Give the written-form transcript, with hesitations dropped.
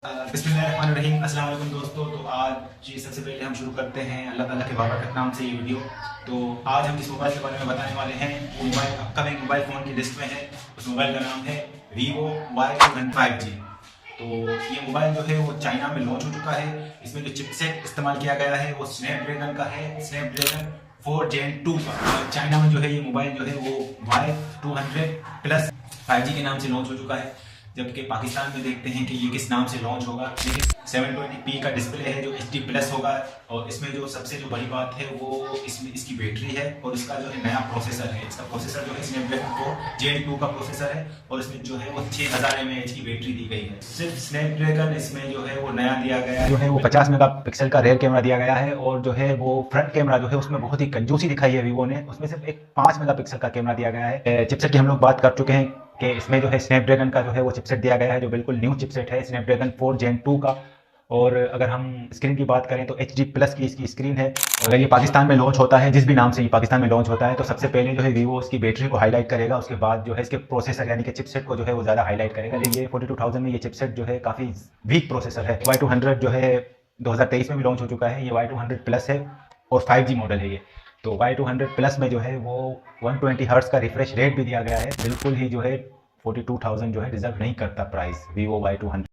बिस्मिल्लाहिर्रहमानिर्रहीम। अस्सलाम वालेकुम दोस्तों। तो आज जी सबसे पहले हम शुरू करते हैं अल्लाह ताला के बाबरकत नाम से ये वीडियो। तो आज हम जिस मोबाइल के बारे में बताने वाले हैं वो मोबाइल अपकमिंग मोबाइल फ़ोन की लिस्ट में है। उस मोबाइल का नाम है वीवो Y205G। तो ये मोबाइल जो है वो चाइना में लॉन्च हो चुका है। इसमें जो चिपसेट इस्तेमाल किया गया है वो स्नैपड्रैगन का है, स्नैपड्रैगन 4 Gen 2 का। चाइना में जो है ये मोबाइल जो है वो Y200 प्लस 5G के नाम से लॉन्च हो चुका है। जबकि पाकिस्तान में देखते हैं कि ये किस नाम से लॉन्च होगा। लेकिन 720p का डिस्प्ले है जो HD प्लस होगा। और इसमें जो सबसे जो बड़ी बात है वो इसमें इसकी बैटरी है और इसका जो है नया प्रोसेसर है। इसका प्रोसेसर जो है स्नैपड्रैगन 4 Gen 2 का प्रोसेसर है और इसमें जो है वो 6000 mAh की बैटरी दी गई है। सिर्फ स्नैपड्रैगन इसमें जो है वो नया दिया गया है, जो है वो 50 मेगापिक्सल का रेयर कैमरा दिया गया है। और जो है वो फ्रंट कैमरा जो है उसमें बहुत ही कंजूसी दिखाई है वीवो ने, उसमें सिर्फ एक 5 मेगापिक्सल का कैमरा दिया गया है। चिपसेट की हम लोग बात कर चुके हैं कि इसमें जो है स्नैपड्रैगन का जो है वो चिपसेट दिया गया है जो बिल्कुल न्यू चिपसेट है, स्नैपड्रैगन 4 Gen 2 का। और अगर हम स्क्रीन की बात करें तो HD प्लस की इसकी स्क्रीन है। अगर ये पाकिस्तान में लॉन्च होता है, जिस भी नाम से ये पाकिस्तान में लॉन्च होता है, तो सबसे पहले जो है वीवो उसकी बैटरी को हाईलाइट करेगा, उसके बाद जो है इसके प्रोसेसर यानी कि चिपसेट को जो है वो ज़्यादा हाईलाइट करेगा। लेकिन ये 42,000 में ये चिपसेट जो है काफ़ी वीक प्रोसेसर है। Y200 जो है 2023 में भी लॉन्च हो चुका है। ये Y200 प्लस है और 5G मॉडल है ये। तो Y200 प्लस में जो है वो 120 हर्ट्ज का रिफ्रेश रेट भी दिया गया है। बिल्कुल ही जो है 42,000 जो है डिजर्व नहीं करता प्राइस वीवो Y200।